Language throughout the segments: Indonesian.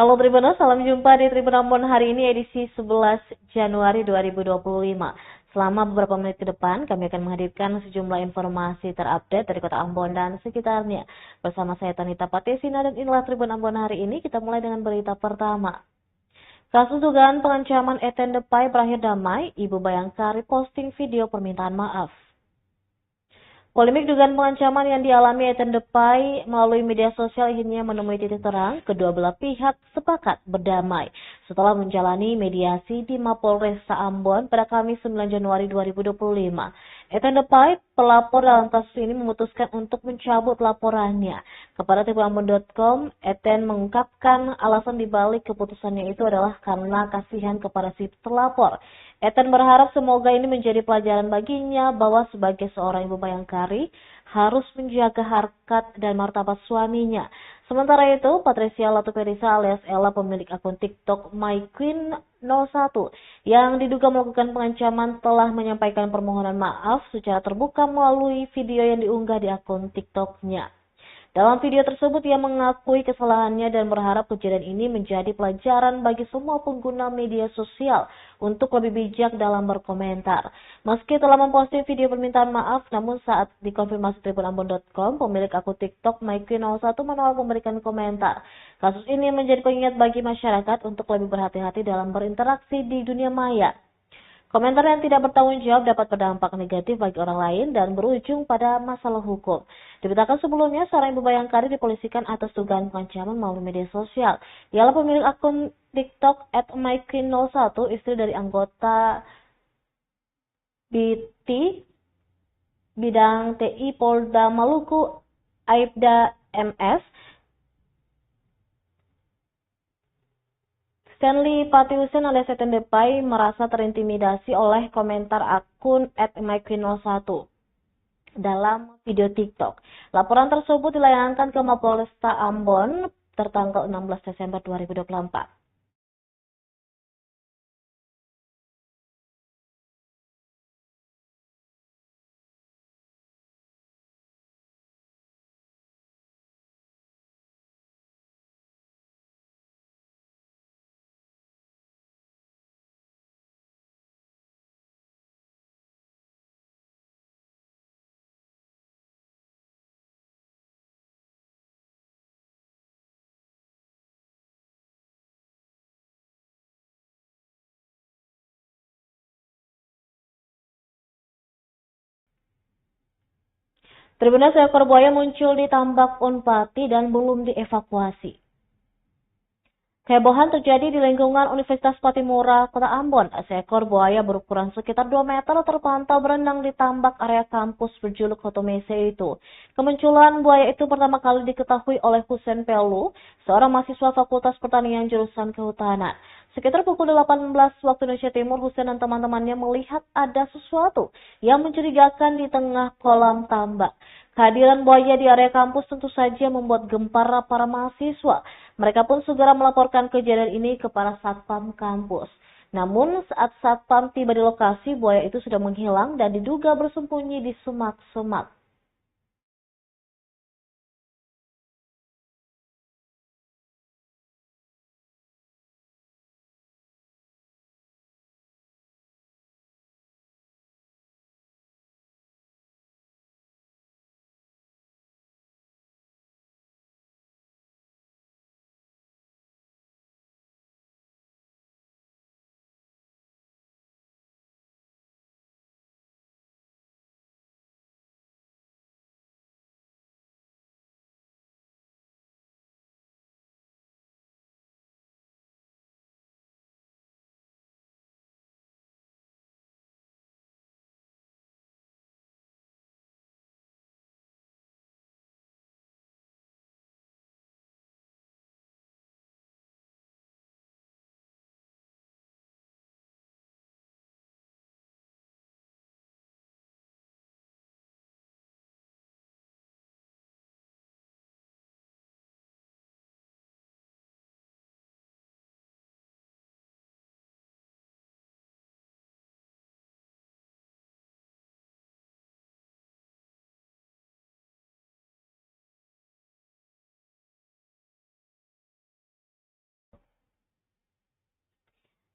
Halo Tribuners, salam jumpa di Tribun Ambon hari ini edisi 11 Januari 2025. Selama beberapa menit ke depan, kami akan menghadirkan sejumlah informasi terupdate dari Kota Ambon dan sekitarnya. Bersama saya Tanita Patesina dan inilah Tribun Ambon hari ini. Kita mulai dengan berita pertama. Kasus dugaan pengancaman Eten Depai berakhir damai, Ibu Bayangkari posting video permintaan maaf. Polemik dugaan pengancaman yang dialami Eten Depai melalui media sosial akhirnya menemui titik terang. Kedua belah pihak sepakat berdamai setelah menjalani mediasi di Mapolresta Ambon pada Kamis 9 Januari 2025. Eten Depai, pelapor dalam kasus ini, memutuskan untuk mencabut laporannya. Kepada tribunambon.com, Eten mengungkapkan alasan dibalik keputusannya itu adalah karena kasihan kepada si terlapor. Eten berharap semoga ini menjadi pelajaran baginya bahwa sebagai seorang ibu bayangkari harus menjaga harkat dan martabat suaminya. Sementara itu, Patricia Latuperisa alias Ella, pemilik akun TikTok MyQueen01 yang diduga melakukan pengancaman, telah menyampaikan permohonan maaf secara terbuka melalui video yang diunggah di akun TikToknya. Dalam video tersebut, ia mengakui kesalahannya dan berharap kejadian ini menjadi pelajaran bagi semua pengguna media sosial untuk lebih bijak dalam berkomentar. Meski telah memposting video permintaan maaf, namun saat dikonfirmasi tribunambon.com, pemilik akun TikTok MyQueen01 menolak memberikan komentar. Kasus ini menjadi pengingat bagi masyarakat untuk lebih berhati-hati dalam berinteraksi di dunia maya. Komentar yang tidak bertanggung jawab dapat berdampak negatif bagi orang lain dan berujung pada masalah hukum. Diberitakan sebelumnya, seorang ibu bayangkari dipolisikan atas dugaan pengancaman melalui media sosial. Ialah pemilik akun TikTok @myqueen01, istri dari anggota BT Bidang TI Polda Maluku, Aibda MS. Stanley Patiusen alias Eten Depai merasa terintimidasi oleh komentar akun @myqueen01 dalam video TikTok. Laporan tersebut dilayangkan ke Mapolresta Ambon tertanggal 16 Desember 2024. Tribunnya seekor buaya muncul di tambak Unpati dan belum dievakuasi. Kehebohan terjadi di lingkungan Universitas Patimura, Kota Ambon. Seekor buaya berukuran sekitar 2 meter terpantau berenang di tambak area kampus berjuluk Hotomese itu. Kemunculan buaya itu pertama kali diketahui oleh Husen Pelu, seorang mahasiswa Fakultas Pertanian jurusan Kehutanan. Sekitar pukul 18 waktu Indonesia Timur, Husen dan teman-temannya melihat ada sesuatu yang mencurigakan di tengah kolam tambak. Kehadiran buaya di area kampus tentu saja membuat gempar para mahasiswa. Mereka pun segera melaporkan kejadian ini kepada Satpam kampus. Namun saat Satpam tiba di lokasi, buaya itu sudah menghilang dan diduga bersembunyi di semak-semak.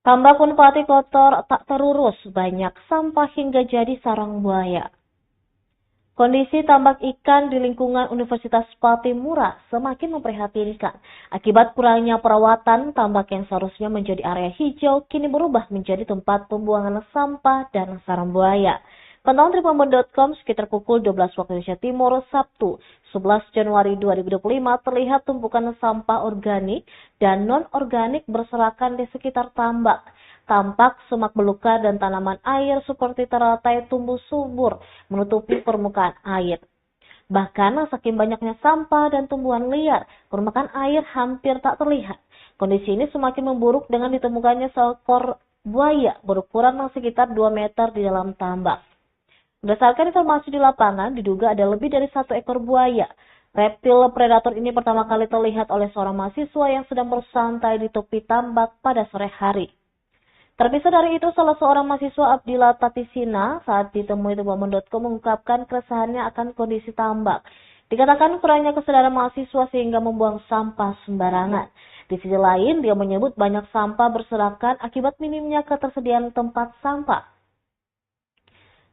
Tambak Unpati kotor tak terurus, banyak sampah hingga jadi sarang buaya. Kondisi tambak ikan di lingkungan Universitas Patimura semakin memprihatinkan. Akibat kurangnya perawatan, tambak yang seharusnya menjadi area hijau kini berubah menjadi tempat pembuangan sampah dan sarang buaya. Pantauan Tribunbon.com sekitar pukul 12 waktu Indonesia Timur, Sabtu, 11 Januari 2025 terlihat tumpukan sampah organik dan non-organik berserakan di sekitar tambak. Tampak semak belukar dan tanaman air seperti teratai tumbuh subur menutupi permukaan air. Bahkan saking banyaknya sampah dan tumbuhan liar, permukaan air hampir tak terlihat. Kondisi ini semakin memburuk dengan ditemukannya seekor buaya berukuran sekitar 2 meter di dalam tambak. Berdasarkan informasi di lapangan, diduga ada lebih dari 1 ekor buaya. Reptil predator ini pertama kali terlihat oleh seorang mahasiswa yang sedang bersantai di tepi tambak pada sore hari. Terpisah dari itu, salah seorang mahasiswa Abdillah Tatisina saat ditemui Tribunbon.com mengungkapkan keresahannya akan kondisi tambak. Dikatakan kurangnya kesadaran mahasiswa sehingga membuang sampah sembarangan. Di sisi lain, dia menyebut banyak sampah berserakan akibat minimnya ketersediaan tempat sampah.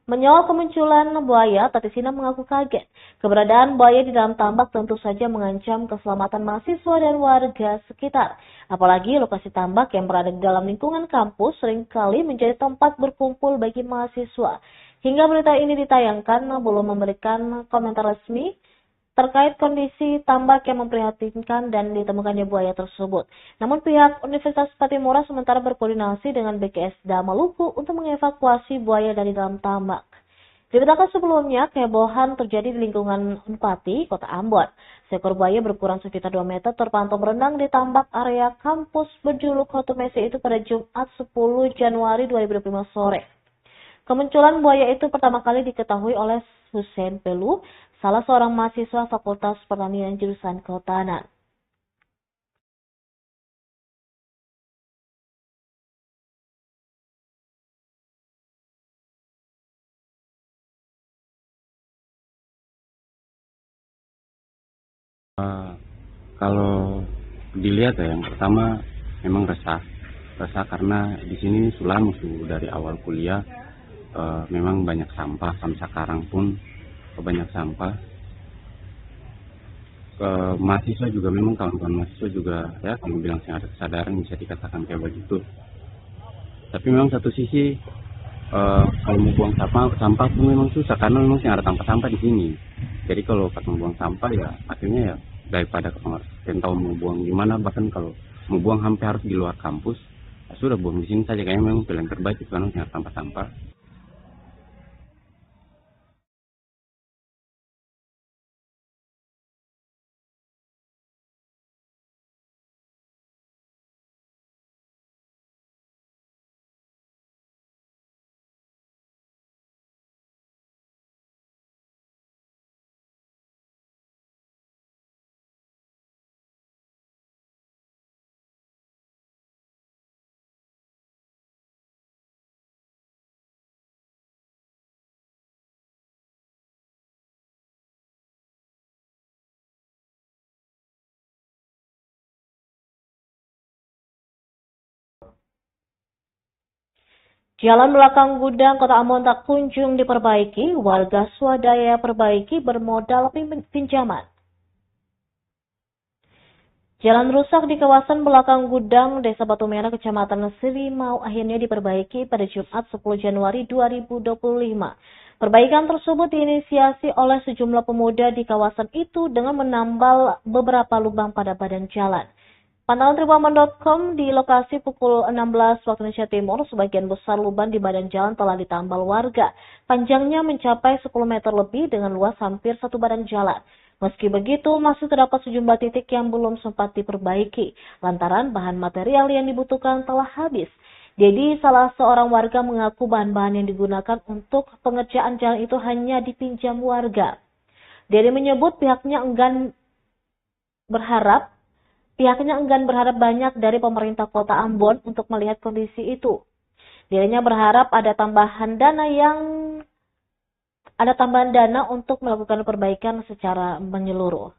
Menyoal kemunculan buaya, Tatisina mengaku kaget. Keberadaan buaya di dalam tambak tentu saja mengancam keselamatan mahasiswa dan warga sekitar. Apalagi lokasi tambak yang berada di dalam lingkungan kampus seringkali menjadi tempat berkumpul bagi mahasiswa. Hingga berita ini ditayangkan belum memberikan komentar resmi terkait kondisi tambak yang memprihatinkan dan ditemukannya buaya tersebut. Namun pihak Universitas Patimura sementara berkoordinasi dengan BKSDA Maluku untuk mengevakuasi buaya dari dalam tambak. Diberitakan sebelumnya, kehebohan terjadi di lingkungan Unpati, Kota Ambon. Seekor buaya berukuran sekitar 2 meter terpantau berenang di tambak area kampus berjuluk Hotomese itu pada Jumat 10 Januari 2025 sore. Kemunculan buaya itu pertama kali diketahui oleh Hussein Pelu, salah seorang mahasiswa Fakultas Pertanian jurusan Kehutanan. Kalau dilihat ya, yang pertama memang resah karena di sini sulam dari awal kuliah memang banyak sampah, sampai sekarang pun banyak sampah. Mahasiswa juga memang kawan-kawan mahasiswa juga ya kalau bilang sih ada kesadaran bisa dikatakan kayak begitu. Tapi memang satu sisi kalau mau buang sampah pun memang susah karena memang sih ada sampah di sini. Jadi kalau pas mau buang sampah ya akhirnya ya daripada kalian tahu mau buang gimana, bahkan kalau mau buang hampir harus di luar kampus, ya sudah buang di sini saja, kayaknya memang pilihan terbaik itu karena punya sampah-sampah. Jalan belakang gudang Kota Ambon tak kunjung diperbaiki, warga swadaya perbaiki bermodal pinjaman. Jalan rusak di kawasan belakang gudang Desa Batu Merah, Kecamatan Sirimau akhirnya diperbaiki pada Jumat 10 Januari 2025. Perbaikan tersebut diinisiasi oleh sejumlah pemuda di kawasan itu dengan menambal beberapa lubang pada badan jalan. Pantauan Tribunbon.com di lokasi pukul 16 waktu Indonesia Timur, sebagian besar lubang di badan jalan telah ditambal warga. Panjangnya mencapai 10 meter lebih dengan luas hampir 1 badan jalan. Meski begitu, masih terdapat sejumlah titik yang belum sempat diperbaiki, lantaran bahan material yang dibutuhkan telah habis. Jadi, salah seorang warga mengaku bahan-bahan yang digunakan untuk pengerjaan jalan itu hanya dipinjam warga. Dedi menyebut Pihaknya enggan berharap banyak dari pemerintah Kota Ambon untuk melihat kondisi itu. Dirinya berharap ada tambahan dana untuk melakukan perbaikan secara menyeluruh.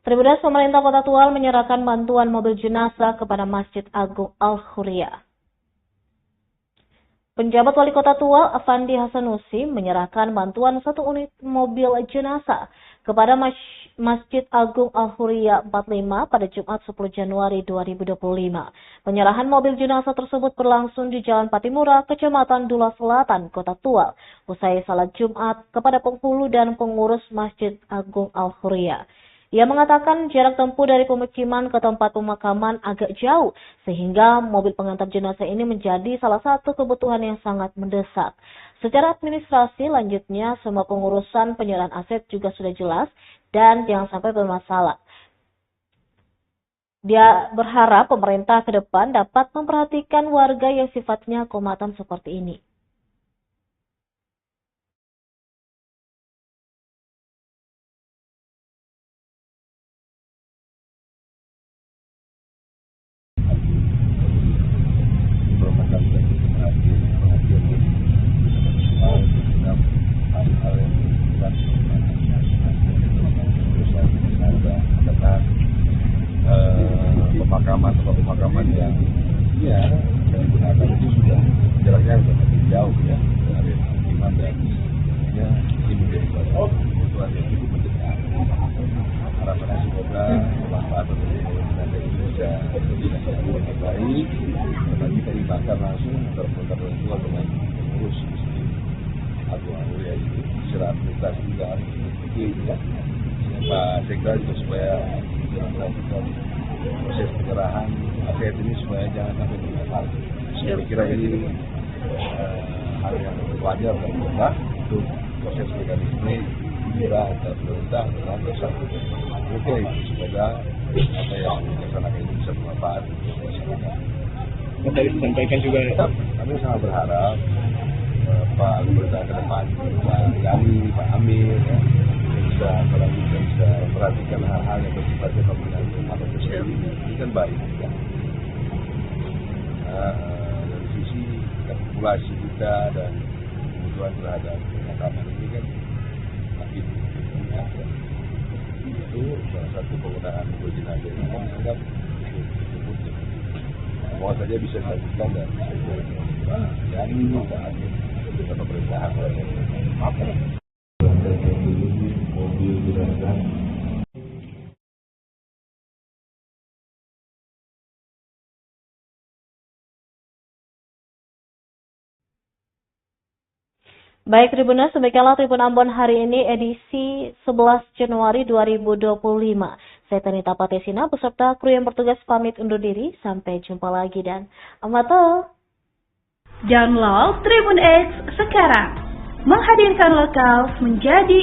Tribunnews, pemerintah Kota Tual menyerahkan bantuan mobil jenazah kepada Masjid Agung Al-Hurriyah. Penjabat Wali Kota Tual, Afandi Hasanusi, menyerahkan bantuan 1 unit mobil jenazah kepada Masjid Agung Al-Hurriyah 45 pada Jumat 10 Januari 2025. Penyerahan mobil jenazah tersebut berlangsung di Jalan Patimura, Kecamatan Dula Selatan, Kota Tual, usai salat Jumat kepada penghulu dan pengurus Masjid Agung Al-Hurriyah. Ia mengatakan jarak tempuh dari pemukiman ke tempat pemakaman agak jauh, sehingga mobil pengantar jenazah ini menjadi salah satu kebutuhan yang sangat mendesak. Secara administrasi, lanjutnya semua pengurusan penyerahan aset juga sudah jelas dan jangan sampai bermasalah. Dia berharap pemerintah ke depan dapat memperhatikan warga yang sifatnya komatam seperti ini. Pemakaman yang digunakan itu sudah jaraknya sudah lebih jauh ya dari pemukiman dan ya ini menjadi kebutuhan yang cukup mendesak. Harapannya semoga manfaat dari jenazah ini bisa lebih baik karena kita dibakar langsung terpakar tua dengan pengurus Masjid Agung Al-Hurriyah itu secara administrasi juga harus diikuti ya. Pak Sekda juga supaya melakukan proses penyerahan aset ini supaya jangan sampai bermasalah. Saya kira ini hal yang wajar dan mudah untuk proses mekanisme kira antara pemerintah dengan bersatu. Oke, semoga apa yang dilaksanakan ini bisa bermanfaat untuk masyarakat. Tadi disampaikan juga kami sangat berharap Pak Gubernur ke depan, Pak Yani, Pak Amir, ya, bisa selanjutnya bisa memperhatikan hal-hal yang bersifatnya komunal atau sosial ini kan baik ya. Dari sisi populasi kita dan kebutuhan terhadap pemakaman ini kan makin banyak ya. Itu salah satu penggunaan mobil jenazah ini kami anggap cukup ya. Semua saja bisa dilakukan dan yang ini Pak Amir kita pemerintahan apa? Mobil jenazah. Baik Tribunnews, demikianlah Tribun Ambon hari ini edisi 11 Januari 2025. Saya Tanita Patesina beserta kru yang bertugas pamit undur diri. Sampai jumpa lagi dan amato. Download Tribun X sekarang. Menghadirkan lokal menjadi